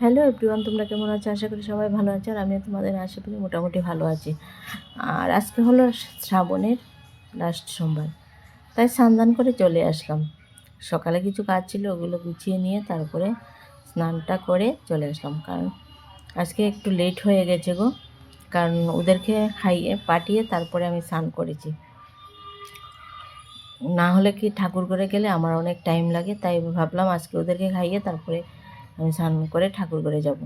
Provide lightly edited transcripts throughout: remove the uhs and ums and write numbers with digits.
Hello everyone, তোমরা কেমন আছো? আশা করি সবাই ভালো আছো। আর আমিও তোমাদের আশেপাশে মোটামুটি ভালো আছি। আর আজকে হলো শ্রাবণের লাস্ট সোমবার, তাই স্নান করে চলে আসলাম। সকালে কিছু কাজ ছিল, ওগুলো গুছিয়ে নিয়ে তারপরে স্নানটা করে চলে আসলাম। কারণ আজকে একটু লেট হয়ে গেছে গো, কারণ ওদেরকে খাইয়ে পাঠিয়ে তারপরে আমি স্নান করেছি। না হলে কি ঠাকুর করে গেলে আমার অনেক টাইম লাগে, তাই ভাবলাম আজকে ওদেরকে খাইয়ে তারপরে আমি স্নান করে ঠাকুর করে যাব।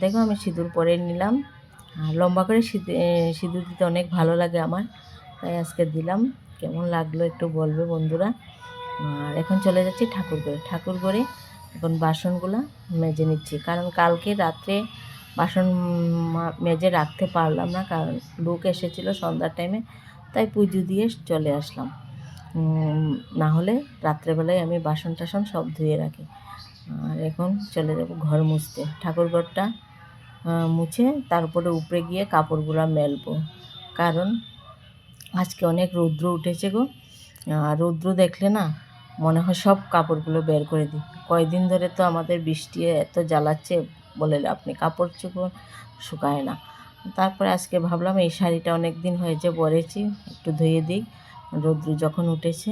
দেখো আমি সিঁদুর পরে নিলাম। লম্বা করে সিঁদুর দিতে অনেক ভালো লাগে আমার, তাই আজকে দিলাম। কেমন লাগলো একটু বলবে বন্ধুরা। আর এখন চলে যাচ্ছি ঠাকুর করে এখন বাসনগুলো মেজে নিচ্ছি, কারণ কালকে রাত্রে বাসন মেজে রাখতে পারলাম না, কারণ লোক এসেছিলো সন্ধ্যার টাইমে, তাই পুজো দিয়ে চলে আসলাম। না হলে রাত্রেবেলায় আমি বাসন টাসন সব ধুয়ে রাখি। আর এখন চলে যাব ঘর মুছতে, ঠাকুরঘরটা মুছে তারপরে উপরে গিয়ে কাপড়গুলো মেলবো, কারণ আজকে অনেক রৌদ্র উঠেছে গো। আর রৌদ্র দেখলে না মনে হয় সব কাপড়গুলো বের করে দিই। কয়দিন ধরে তো আমাদের বৃষ্টি এত জ্বালাচ্ছে, বলে আপনি কাপড় চোপড় শুকায় না। তারপরে আজকে ভাবলাম এই শাড়িটা অনেক দিন হয়েছে পরেছি, একটু ধুয়ে দিই, রৌদ্র যখন উঠেছে।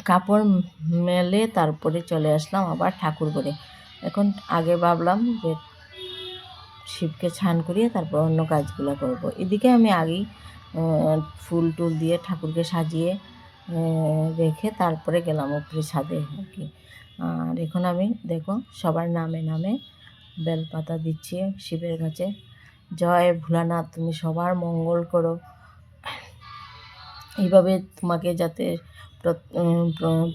কাপড় মেলে তারপরে চলে আসলাম আবার ঠাকুর করে। এখন আগে ভাবলাম যে শিবকে স্নান করিয়ে তারপর অন্য কাজগুলো করব। এদিকে আমি আগেই ফুল টুল দিয়ে ঠাকুরকে সাজিয়ে রেখে তারপরে গেলাম উপরে ছাদে আর কি। আর এখন আমি দেখো সবার নামে নামে বেলপাতা দিচ্ছি শিবের কাছে। জয় ভোলানাথ, তুমি সবার মঙ্গল করো, এইভাবে তোমাকে যাতে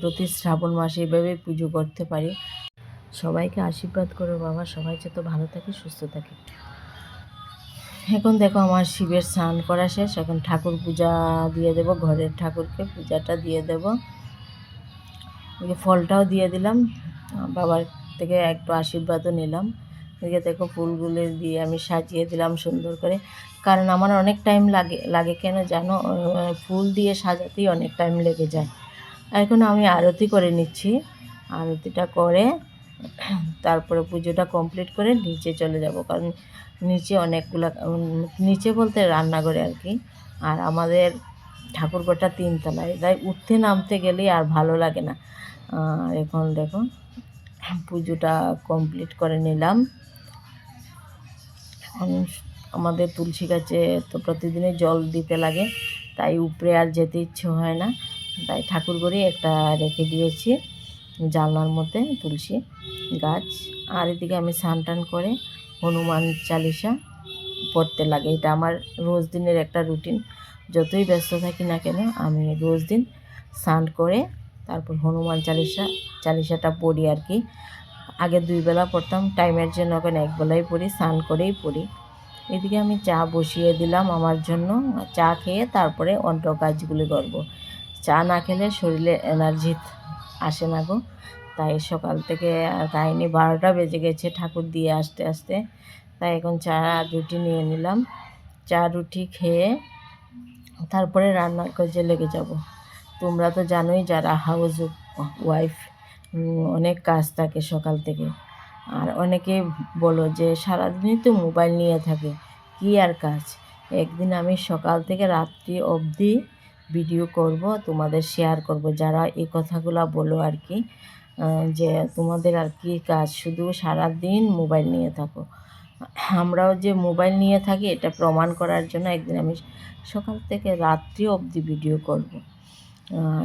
প্রতি শ্রাবণ মাসে এভাবে পুজো করতে পারি। সবাইকে আশীর্বাদ করো বাবা, সবাই যাতে ভালো থাকে সুস্থ থাকে। এখন দেখো আমার শিবের স্নান করা শেষ, এখন ঠাকুর পূজা দিয়ে দেব, ঘরের ঠাকুরকে পূজাটা দিয়ে দেব। ফলটাও দিয়ে দিলাম, বাবার থেকে একটু আশীর্বাদও নিলাম। এদিকে দেখো ফুলগুলো দিয়ে আমি সাজিয়ে দিলাম সুন্দর করে, কারণ আমার অনেক টাইম লাগে কেন জানো, ফুল দিয়ে সাজাতেই অনেক টাইম লেগে যায়। এখন আমি আরতি করে নিচ্ছি, আরতিটা করে তারপরে পুজোটা কমপ্লিট করে নিচে চলে যাব, কারণ নিচে অনেকগুলো, নিচে বলতে রান্নাঘরে আর কি। আর আমাদের ঠাকুরঘরটা 3 তলায়, তাই উঠতে নামতে গেলেই আর ভালো লাগে না। এখন দেখো পুজোটা কমপ্লিট করে নিলাম। এখন আমাদের তুলসী গাছে তো প্রতিদিনই জল দিতে লাগে, তাই উপরে আর যেতে ইচ্ছে হয় না, তাই ঠাকুর ঘরে একটা রেখে দিয়েছি জানলার মধ্যে তুলসী গাছ। আর এদিকে আমি স্নান টান করে হনুমান চালিসা পড়তে লাগে, এটা আমার রোজ দিনের একটা রুটিন। যতই ব্যস্ত থাকি না কেন আমি রোজ দিন স্নান করে তারপর হনুমান চালিসাটা পড়ি আর কি। আগে 2 বেলা পড়তাম, টাইমের জন্য এখন 1 বেলাই পড়ি, স্নান করেই পড়ি। এদিকে আমি চা বসিয়ে দিলাম আমার জন্য, চা খেয়ে তারপরে অন্য কাজগুলি করব। চা না খেলে শরীরে এনার্জি আসে না গো, তাই সকাল থেকে কাহিনি 12টা বেজে গেছে ঠাকুর দিয়ে আসতে আসতে। তাই এখন চা রুটি নিয়ে নিলাম, চা রুটি খেয়ে তারপরে রান্নার কাজে লেগে যাব। তোমরা তো জানোই যারা হাউস ওয়াইফ, অনেক কাজ থাকে সকাল থেকে। আর অনেকে বলো যে সারাদিনই তো মোবাইল নিয়ে থাকে, কী আর কাজ। একদিন আমি সকাল থেকে রাত্রি অবধি ভিডিও করব, তোমাদের শেয়ার করব, যারা এই কথাগুলো বলো আর কি, যে তোমাদের আর কি কাজ, শুধু সারাদিন মোবাইল নিয়ে থাকো। আমরাও যে মোবাইল নিয়ে থাকি এটা প্রমাণ করার জন্য একদিন আমি সকাল থেকে রাত্রি অবধি ভিডিও করব।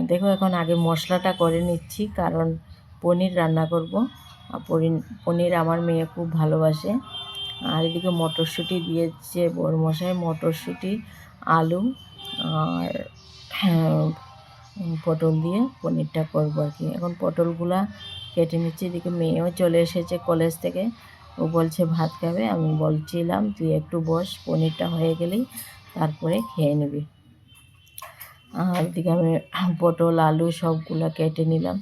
দেখো এখন আগে মশলাটা করে নিচ্ছি, কারণ পনির রান্না করব। পনির আমার মেয়ে খুব ভালোবাসে। আর এদিকে মটরশুঁটি দিয়েছে বড়মশাই, মটরশুঁটি, আলু আর পটল দিয়ে পনিরটা করবো আর কি। এখন পটলগুলা কেটে নিচ্ছি। এদিকে মেয়েও চলে এসেছে কলেজ থেকে, ও বলছে ভাত খাবে। আমি বলছিলাম তুই একটু বস, পনিরটা হয়ে গেলেই তারপরে খেয়ে নিবি। আর এদিকে আমি পটল আলু সবগুলো কেটে নিলাম।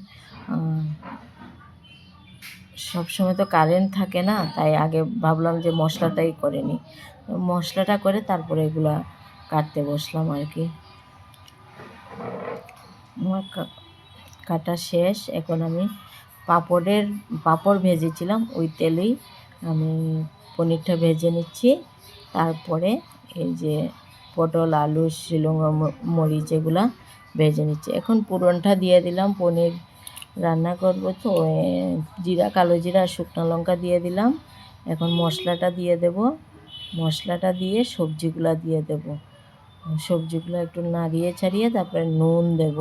সবসময় তো কারেন্ট থাকে না, তাই আগে ভাবলাম যে মশলাটাই করে নিই, মশলাটা করে তারপরে এগুলা কাটতে বসলাম আর কি। আমার কাটা শেষ, এখন আমি পাঁপড় ভেজেছিলাম, ওই তেলেই আমি পনিরটা ভেজে নিচ্ছি। তারপরে এই যে পটল, আলু, শিলনোড়া, মরিচ এগুলা ভেজে নিচ্ছি। এখন ফোড়নটা দিয়ে দিলাম, পনির রান্না করব তো জিরা, কালো জিরা, শুকনো লঙ্কা দিয়ে দিলাম। এখন মশলাটা দিয়ে দেব, মশলাটা দিয়ে সবজিগুলো দিয়ে দেব। সবজিগুলো একটু নাড়িয়ে ছাড়িয়ে তারপরে নুন দেব,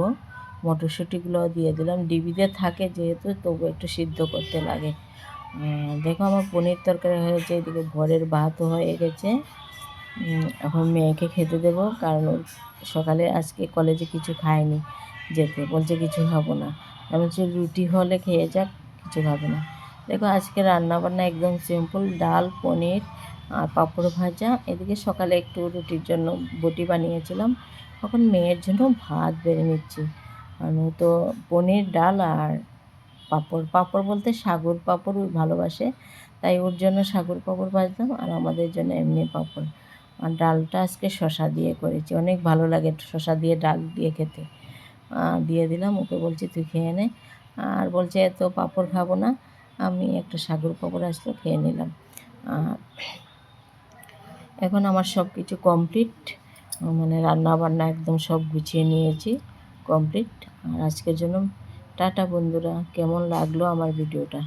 মটরশুঁটিগুলোও দিয়ে দিলাম। ডিবিতে থাকে যেহেতু, তবু একটু সিদ্ধ করতে লাগে। দেখো আমার পনির তরকারি হয়েছে, এদিকে ভোরের ভাতও হয়ে গেছে। এখন মেয়েকে খেতে দেবো, কারণ সকালে আজকে কলেজে কিছু খায়নি, যেতে বলছে কিছু খাবো না। আমি বলছি রুটি হলে খেয়ে যাক, কিছু খাবে না। দেখো আজকে রান্নাবান্না একদম সিম্পল, ডাল, পনির আর পাঁপড় ভাজা। এদিকে সকালে একটু রুটির জন্য বটি বানিয়েছিলাম, এখন মেয়ের জন্য ভাত বেড়ে নিচ্ছি। আমি তো পনির, ডাল আর পাঁপড় বলতে সাগর পাঁপড় ওই ভালোবাসে, তাই ওর জন্য সাগর পাঁপড় ভাজলাম, আর আমাদের জন্য এমনি পাঁপড়। আর ডালটা আজকে শসা দিয়ে করেছি, অনেক ভালো লাগে শসা দিয়ে ডাল দিয়ে খেতে। দিয়ে দিলাম, ওকে বলছি তুই খেয়ে নে। আর বলছে এত পাঁপড় খাবো না, আমি একটা সাগর পাঁপড় আসলো খেয়ে নিলাম। এখন আমার সব কিছু কমপ্লিট, মানে রান্না বান্না একদম সব গুছিয়ে নিয়েছি, কমপ্লিট। আর আজকের জন্য টাটা বন্ধুরা, কেমন লাগলো আমার ভিডিওটা।